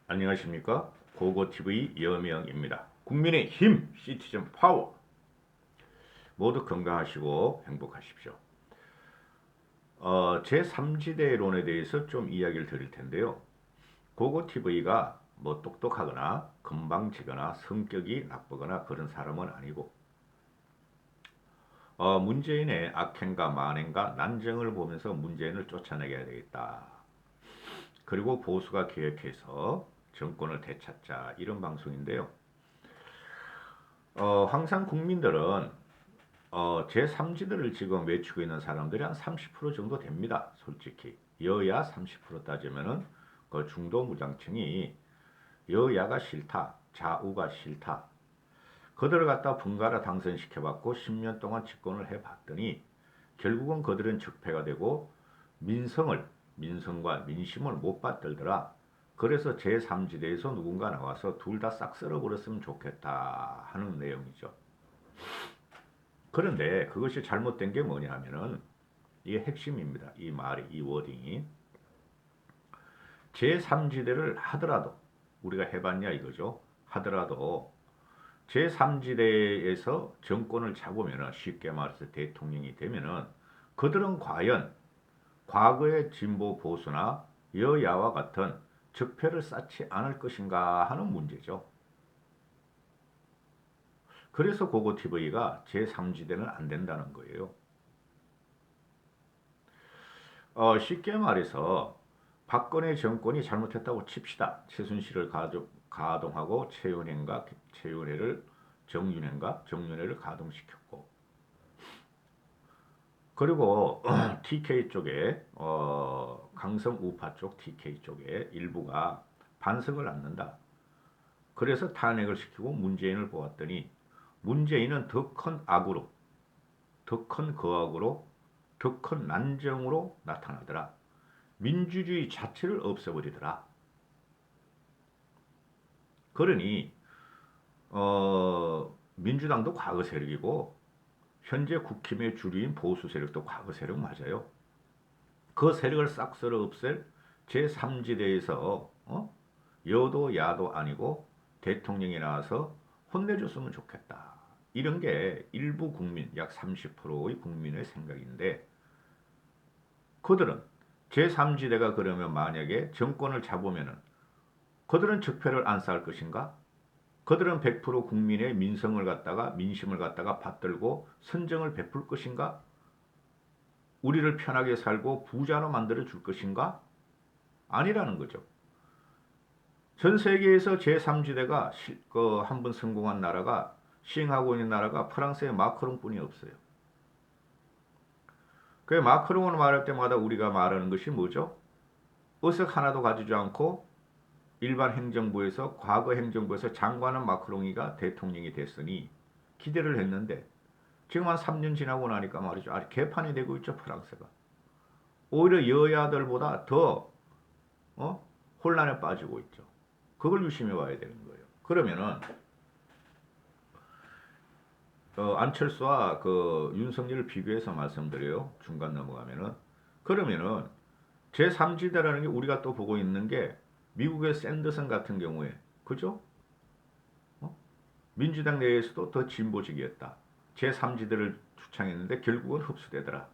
안녕하십니까? 고고TV 여명입니다. 국민의 힘, 시티즌 파워. 모두 건강하시고 행복하십시오. 제3지대론에 대해서 좀 이야기를 드릴 텐데요. 고고TV가 뭐 똑똑하거나 건방지거나 성격이 나쁘거나 그런 사람은 아니고 문재인의 악행과 만행과 난정을 보면서 문재인을 쫓아내야 되겠다. 그리고 보수가 계획해서 정권을 되찾자 이런 방송인데요. 항상 국민들은 제3지대를 지금 외치고 있는 사람들이 한 30% 정도 됩니다. 솔직히 여야 30% 따지면은 그 중도 무장층이 여야가 싫다, 좌우가 싫다. 그들을 갖다 번갈아 당선시켜봤고 10년 동안 집권을 해봤더니 결국은 그들은 적폐가 되고 민성과 민심을 못 받들더라. 그래서 제3지대에서 누군가 나와서 둘 다 싹 쓸어버렸으면 좋겠다 하는 내용이죠. 그런데 그것이 잘못된 게 뭐냐 하면은 이게 핵심입니다. 이 말이, 이 워딩이. 제3지대를 하더라도 우리가 해봤냐 이거죠. 하더라도 제3지대에서 정권을 잡으면은 쉽게 말해서 대통령이 되면은 그들은 과연 과거의 진보 보수나 여야와 같은 적폐를 쌓지 않을 것인가 하는 문제죠. 그래서 고고TV가 제3지대는 안 된다는 거예요. 쉽게 말해서 박근혜 정권이 잘못했다고 칩시다. 최순실을 가동하고 최윤혜를 정윤회를 가동시켰고 그리고 TK 쪽에 강성 우파 쪽 TK 쪽에 일부가 반성을 않는다. 그래서 탄핵을 시키고 문재인을 보았더니 문재인은 더 큰 악으로, 더 큰 거악으로, 더 큰 난정으로 나타나더라. 민주주의 자체를 없애버리더라. 그러니 민주당도 과거 세력이고 현재 국힘의 주류인 보수 세력도 과거 세력 맞아요. 그 세력을 싹 쓸어 없앨 제3지대에서 여도 야도 아니고 대통령이 나와서 혼내줬으면 좋겠다. 이런 게 일부 국민, 약 30%의 국민의 생각인데 그들은 제3지대가 그러면 만약에 정권을 잡으면은 그들은 적폐를 안 쌓을 것인가? 그들은 100% 국민의 민심을 갖다가 받들고 선정을 베풀 것인가? 우리를 편하게 살고 부자로 만들어 줄 것인가? 아니라는 거죠. 전 세계에서 제3지대가 한번 성공한 나라가 시행하고 있는 나라가 프랑스의 마크롱뿐이 없어요. 그 마크롱을 말할 때마다 우리가 말하는 것이 뭐죠? 의석 하나도 가지지 않고 일반 행정부에서 과거 행정부에서 장관은 마크롱이가 대통령이 됐으니 기대를 했는데 지금 한 3년 지나고 나니까 말이죠. 아주 개판이 되고 있죠. 프랑스가. 오히려 여야들보다 더 혼란에 빠지고 있죠. 그걸 유심히 봐야 되는 거예요. 그러면은 안철수와 그 윤석열을 비교해서 말씀드려요. 중간 넘어가면은 그러면은 제3지대라는 게 우리가 또 보고 있는 게 미국의 샌더슨 같은 경우에 그죠? 민주당 내에서도 더 진보적이었다. 제3지대를 주창했는데 결국은 흡수되더라.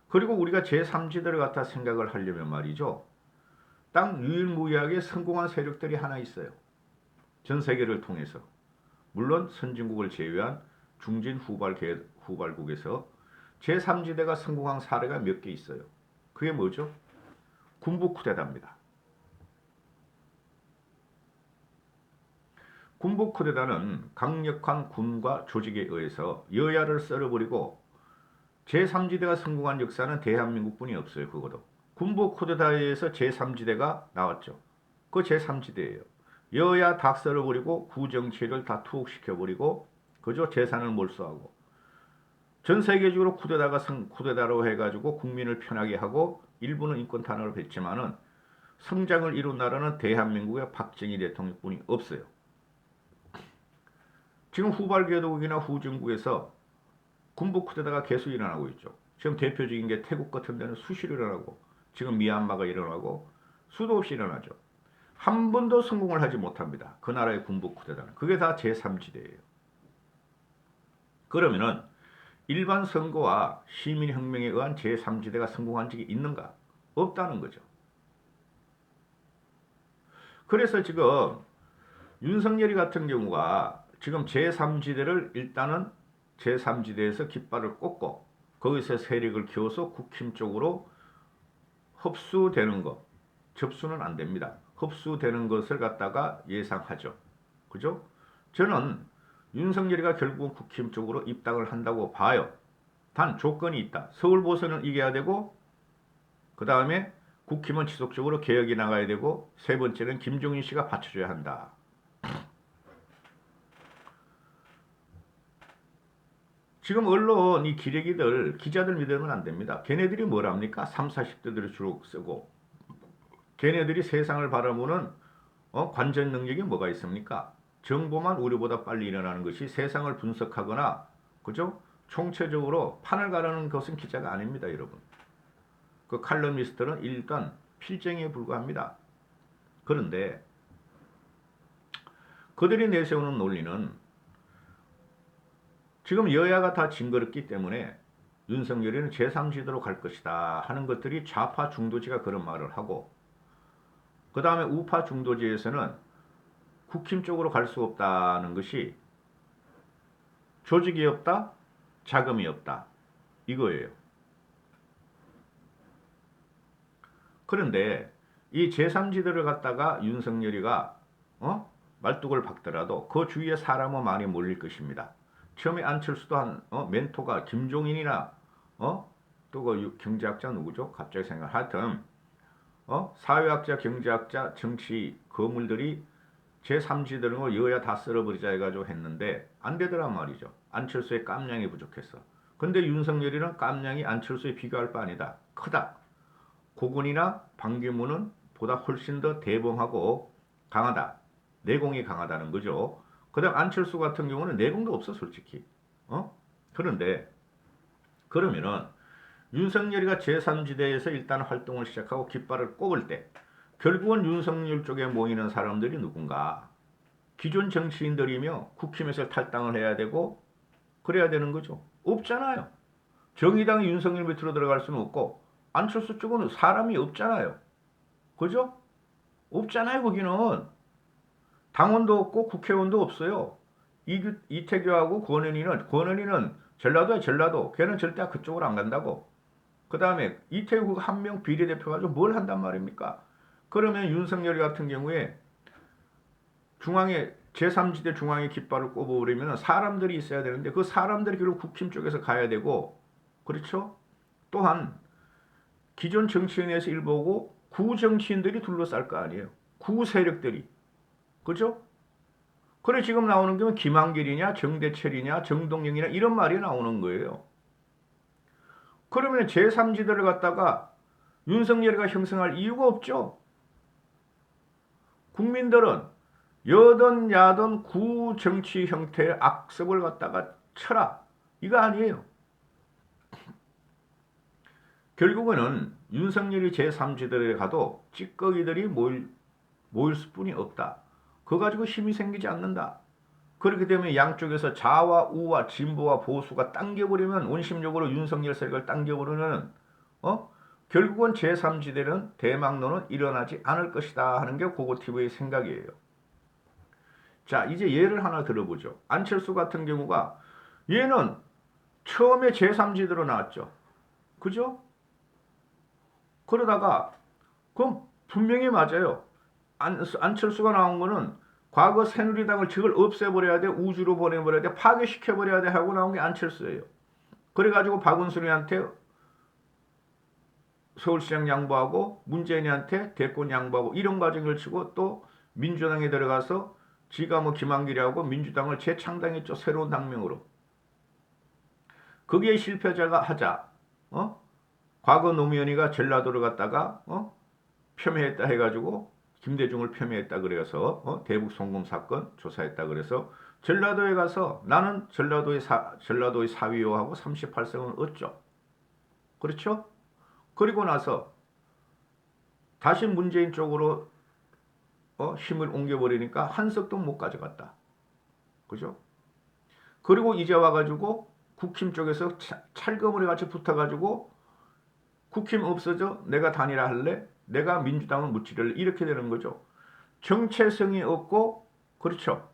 그리고 우리가 제3지대를 갖다 생각을 하려면 말이죠. 딱 유일무이하게 성공한 세력들이 하나 있어요. 전 세계를 통해서. 물론 선진국을 제외한 중진 후발국에서 제3지대가 성공한 사례가 몇 개 있어요. 그게 뭐죠? 군부 쿠데타입니다. 군부 쿠데타는 강력한 군과 조직에 의해서 여야를 썰어버리고 제3지대가 성공한 역사는 대한민국뿐이 없어요. 그것도. 군부 쿠데타에 의해서 제3지대가 나왔죠. 그 제3지대예요. 여야 다 썰어버리고 구정체를 다 투옥시켜버리고 그저 재산을 몰수하고 전 세계적으로 쿠데타로 해가지고 국민을 편하게 하고 일부는 인권 탄압을 했지만은 성장을 이룬 나라는 대한민국의 박정희 대통령뿐이 없어요. 지금 후발개도국이나 후진국에서 군부 쿠데타가 계속 일어나고 있죠. 지금 대표적인 게 태국 같은 데는 수시로 일어나고 지금 미얀마가 일어나고 수도 없이 일어나죠. 한 번도 성공을 하지 못합니다. 그 나라의 군부 쿠데타는. 그게 다 제3지대예요. 그러면은 일반 선거와 시민혁명에 의한 제3지대가 성공한 적이 있는가? 없다는 거죠. 그래서 지금 윤석열이 같은 경우가 지금 제3지대를 일단은 제3지대에서 깃발을 꽂고 거기서 세력을 키워서 국힘 쪽으로 흡수되는 것, 접수는 안 됩니다. 흡수되는 것을 갖다가 예상하죠. 그죠? 저는 윤석열이가 결국은 국힘 쪽으로 입당을 한다고 봐요. 단 조건이 있다. 서울 보선은 이겨야 되고 그 다음에 국힘은 지속적으로 개혁이 나가야 되고 세 번째는 김종인 씨가 받쳐줘야 한다. 지금 언론 이 기레기들 기자들 믿으면 안 됩니다. 걔네들이 뭘 합니까? 30, 40대들을 주로 쓰고 걔네들이 세상을 바라보는 관전 능력이 뭐가 있습니까? 정보만 우리보다 빨리 일어나는 것이 세상을 분석하거나 그죠? 총체적으로 판을 가르는 것은 기자가 아닙니다, 여러분. 그 칼럼니스트는 일단 필쟁이에 불과합니다. 그런데 그들이 내세우는 논리는 지금 여야가 다 징그럽기 때문에 윤석열이는 제3지대로 갈 것이다 하는 것들이 좌파 중도지가 그런 말을 하고 그 다음에 우파 중도지에서는 국힘 쪽으로 갈 수 없다는 것이 조직이 없다, 자금이 없다 이거예요. 그런데 이 제3지대를 갖다가 윤석열이가 말뚝을 박더라도 그 주위에 사람은 많이 몰릴 것입니다. 처음에 안철수도 한 멘토가 김종인이나 또 그 경제학자 누구죠? 갑자기 생각. 하여튼 사회학자, 경제학자, 정치 거물들이 제3지대로 여야 다 쓸어버리자 해가지고 했는데 안 되더란 말이죠. 안철수의 깜냥이 부족했어. 근데 윤석열이는 깜냥이 안철수에 비교할 바 아니다. 크다. 고군이나 반기문은 보다 훨씬 더 대범하고 강하다. 내공이 강하다는 거죠. 그 다음 안철수 같은 경우는 내공도 없어 솔직히. 그런데 그러면은 윤석열이가 제3지대에서 일단 활동을 시작하고 깃발을 꼽을 때 결국은 윤석열 쪽에 모이는 사람들이 누군가? 기존 정치인들이며 국힘에서 탈당을 해야 되고 그래야 되는 거죠. 없잖아요. 정의당이 윤석열 밑으로 들어갈 수는 없고 안철수 쪽은 사람이 없잖아요. 그죠? 없잖아요. 거기는. 당원도 없고 국회의원도 없어요. 이태규하고 권은희는 전라도야 전라도. 걔는 절대 그쪽으로 안 간다고. 그 다음에 이태규 한 명 비례대표 가지고 뭘 한단 말입니까? 그러면 윤석열 같은 경우에 중앙에 제3지대 중앙에 깃발을 꼽아버리면 사람들이 있어야 되는데 그 사람들이 결국 국힘 쪽에서 가야 되고 그렇죠? 또한 기존 정치인에서 일보고 구정치인들이 둘러쌀 거 아니에요. 구세력들이. 그죠? 그래 지금 나오는 게 김한길이냐 정대철이냐 정동영이냐 이런 말이 나오는 거예요. 그러면 제3지대를 갖다가 윤석열이가 형성할 이유가 없죠. 국민들은 여든 야든 구정치 형태의 악습을 갖다가 쳐라. 이거 아니에요. 결국에는 윤석열이 제3지대에 가도 찌꺼기들이 모일 수뿐이 없다. 그거 가지고 힘이 생기지 않는다. 그렇기 때문에 양쪽에서 좌와 우와 진보와 보수가 당겨버리면 원심력으로 윤석열 세력을 당겨버리면 결국은 제3지대는 대망론은 일어나지 않을 것이다 하는 게 고고TV의 생각이에요. 자 이제 예를 하나 들어보죠. 안철수 같은 경우가 얘는 처음에 제3지대로 나왔죠. 그죠? 그러다가 그럼 분명히 맞아요. 안철수가 나온 거는 과거 새누리당을 저걸 없애버려야 돼. 우주로 보내버려야 돼. 파괴시켜버려야 돼 하고 나온 게 안철수예요. 그래가지고 박은순이한테 서울시장 양보하고 문재인한테 대권 양보하고 이런 과정을 치고 또 민주당에 들어가서 지가 김한길이하고 민주당을 재창당했죠. 새로운 당명으로. 거기에 실패자가 하자. 과거 노무현이가 전라도를 갔다가 폄훼했다 해가지고 김대중을 폄훼했다 그래서 대북 송금 사건 조사했다 그래서 전라도에 가서 나는 전라도의 사위요하고 38석을 얻죠. 그렇죠? 그리고 나서 다시 문재인 쪽으로 힘을 옮겨버리니까 한석도 못 가져갔다. 그죠? 그리고 이제 와가지고 국힘 쪽에서 찰거머리 같이 붙어가지고 국힘 없어져 내가 단일화 할래? 내가 민주당을 무찌를래? 이렇게 되는 거죠. 정체성이 없고 그렇죠.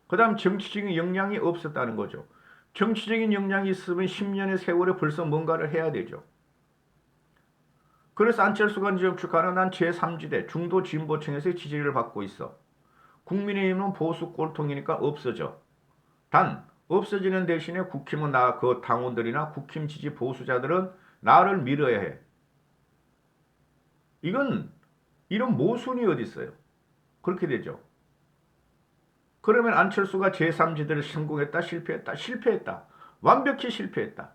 그 다음 정치적인 역량이 없었다는 거죠. 정치적인 역량이 있으면 10년의 세월에 벌써 뭔가를 해야 되죠. 그래서 안철수가 지역축하는 난 제3지대 중도 진보층에서 지지를 받고 있어. 국민의힘은 보수 꼴통이니까 없어져. 단 없어지는 대신에 국힘은 그 당원들이나 국힘 지지 보수자들은 나를 밀어야 해. 이런 모순이 어디 있어요? 그렇게 되죠. 그러면 안철수가 제3지대를 성공했다, 실패했다, 실패했다. 완벽히 실패했다.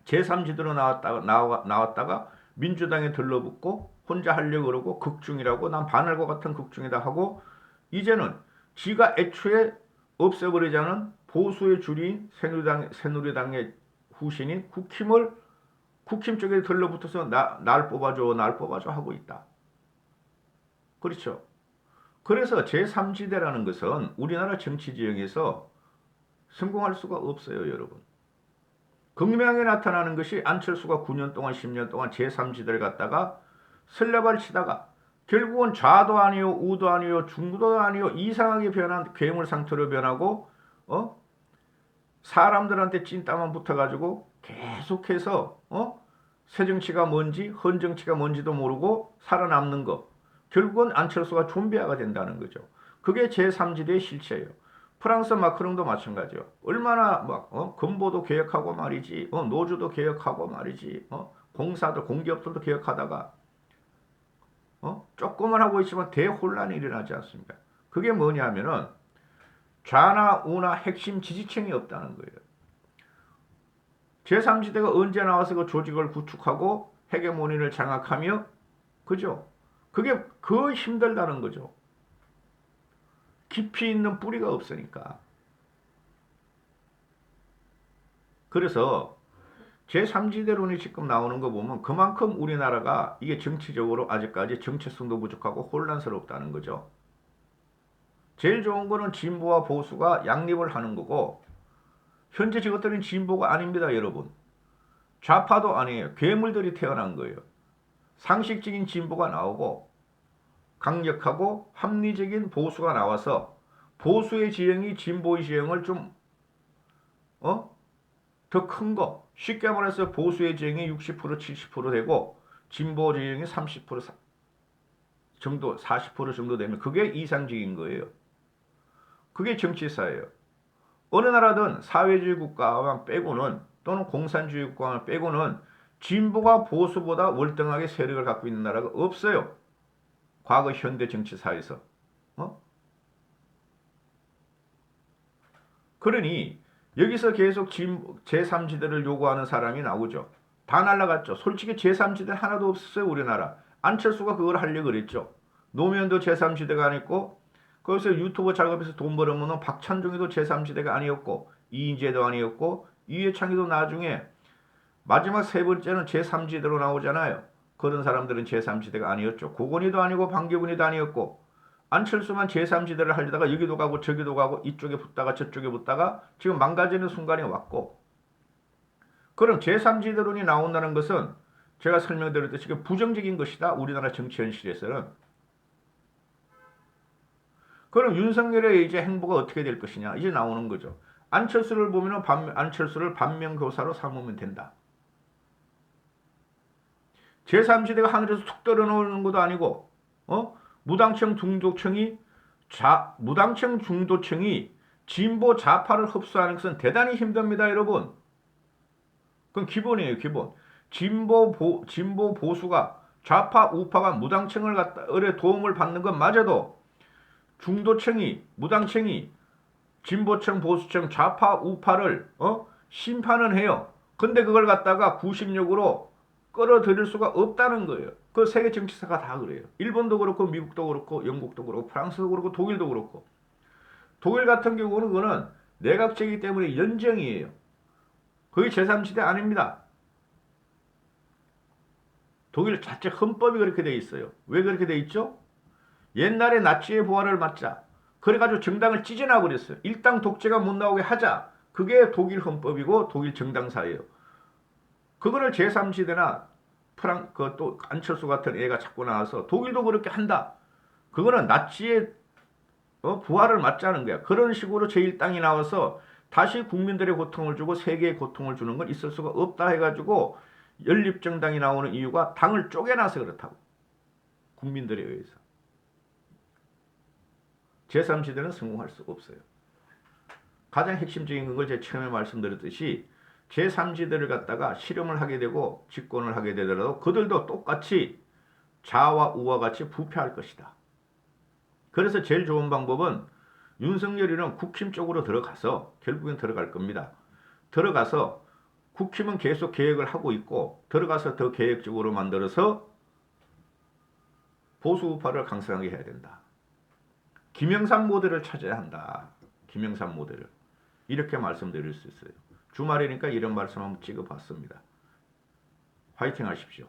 제3지대로 나왔다가 민주당에 들러붙고 혼자 하려고 그러고 극중이라고 난 반할과 같은 극중이다 하고 이제는 지가 애초에 없애버리자는 보수의 주리인 새누리당의 후신인 국힘 쪽에 들러붙어서 날 뽑아줘 하고 있다. 그렇죠. 그래서 제3지대라는 것은 우리나라 정치 지형에서 성공할 수가 없어요, 여러분. 극명하게 나타나는 것이 안철수가 9년 동안 10년 동안 제3지대를 갖다가 설레발 치다가 결국은 좌도 아니요 우도 아니요 중도도 아니요 이상하게 변한 괴물 상태로 변하고 사람들한테 찐따만 붙어가지고 계속해서 새정치가 뭔지 헌정치가 뭔지도 모르고 살아남는 거. 결국은 안철수가 좀비화가 된다는 거죠. 그게 제3지대의 실체예요. 프랑스 마크롱도 마찬가지요. 얼마나 건보도 개혁하고 말이지, 노조도 개혁하고 말이지, 공사들, 공기업들도 개혁하다가 조금만 하고 있지만 대혼란이 일어나지 않습니까? 그게 뭐냐면은 좌나 우나 핵심 지지층이 없다는 거예요. 제3지대가 언제 나와서 그 조직을 구축하고 헤게모니를 장악하며 그죠? 그게 그 힘들다는 거죠. 깊이 있는 뿌리가 없으니까. 그래서 제3지대론이 지금 나오는 거 보면 그만큼 우리나라가 이게 정치적으로 아직까지 정체성도 부족하고 혼란스럽다는 거죠. 제일 좋은 거는 진보와 보수가 양립을 하는 거고 현재 저것들은 진보가 아닙니다, 여러분. 좌파도 아니에요. 괴물들이 태어난 거예요. 상식적인 진보가 나오고 강력하고 합리적인 보수가 나와서 보수의 지형이 진보의 지형을 좀 더 큰 거. 쉽게 말해서 보수의 지형이 60% 70% 되고 진보 지형이 30% 정도 40% 정도 되면 그게 이상적인 거예요. 그게 정치사예요. 어느 나라든 사회주의 국가만 빼고는 또는 공산주의 국가만 빼고는 진보가 보수보다 월등하게 세력을 갖고 있는 나라가 없어요. 과거 현대 정치사에서. 그러니 여기서 계속 제3지대를 요구하는 사람이 나오죠. 다 날라갔죠. 솔직히 제3지대 하나도 없었어요, 우리나라. 안철수가 그걸 하려고 그랬죠. 노무현도 제3지대가 아니었고 거기서 유튜브 작업해서 돈 벌어먹는 박찬종이도 제3지대가 아니었고 이인재도 아니었고 이해창이도 나중에 마지막 세 번째는 제3지대로 나오잖아요. 그런 사람들은 제3지대가 아니었죠. 고건희도 아니고 방기훈이도 아니었고 안철수만 제3지대를 하려다가 여기도 가고 저기도 가고 이쪽에 붙다가 저쪽에 붙다가 지금 망가지는 순간이 왔고 그럼 제3지대론이 나온다는 것은 제가 설명드렸듯이 부정적인 것이다. 우리나라 정치 현실에서는. 그럼 윤석열의 이제 행보가 어떻게 될 것이냐 이제 나오는 거죠. 안철수를 보면 안철수를 반면교사로 삼으면 된다. 제3지대가 하늘에서 툭 떨어놓는 것도 아니고 무당층 중도층이 진보 좌파를 흡수하는 것은 대단히 힘듭니다, 여러분. 그건 기본이에요, 기본. 진보 보수가 좌파 우파가 무당층을 갖다 도움을 받는 건 맞아도 무당층이 진보층 보수층 좌파 우파를 심판은 해요. 근데 그걸 갖다가 구심력으로 끌어들일 수가 없다는 거예요. 그 세계 정치사가 다 그래요. 일본도 그렇고 미국도 그렇고 영국도 그렇고 프랑스도 그렇고 독일도 그렇고. 독일 같은 경우는 그거는 내각제이기 때문에 연정이에요. 그게 제3지대 아닙니다. 독일 자체 헌법이 그렇게 돼 있어요. 왜 그렇게 돼 있죠? 옛날에 나치의 부활을 막자. 그래가지고 정당을 찢어놔 버렸어요. 일당 독재가 못 나오게 하자. 그게 독일 헌법이고 독일 정당사예요. 그거를 제3지대나 또 안철수 같은 애가 자꾸 나와서 독일도 그렇게 한다. 그거는 나치의 부활을 맞자는 거야. 그런 식으로 제1당이 나와서 다시 국민들의 고통을 주고 세계의 고통을 주는 건 있을 수가 없다 해가지고 연립정당이 나오는 이유가 당을 쪼개놔서 그렇다고. 국민들에 의해서. 제3지대는 성공할 수 없어요. 가장 핵심적인 걸 제가 처음에 말씀드렸듯이 제3지대를 갖다가 실험을 하게 되고 집권을 하게 되더라도 그들도 똑같이 자와 우와 같이 부패할 것이다. 그래서 제일 좋은 방법은 윤석열이는 국힘 쪽으로 들어가서 결국엔 들어갈 겁니다. 들어가서 국힘은 계속 계획을 하고 있고 들어가서 더 계획적으로 만들어서 보수 우파를 강성하게 해야 된다. 김영삼 모델을 찾아야 한다. 김영삼 모델을. 이렇게 말씀드릴 수 있어요. 주말이니까 이런 말씀 한번 찍어봤습니다. 화이팅 하십시오.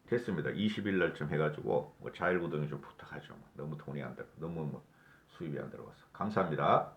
됐습니다. 20일 날쯤 해가지고 뭐 자율구동이 좀 부탁하죠. 너무 돈이 안 들어. 너무 수입이 안 들어와서. 감사합니다.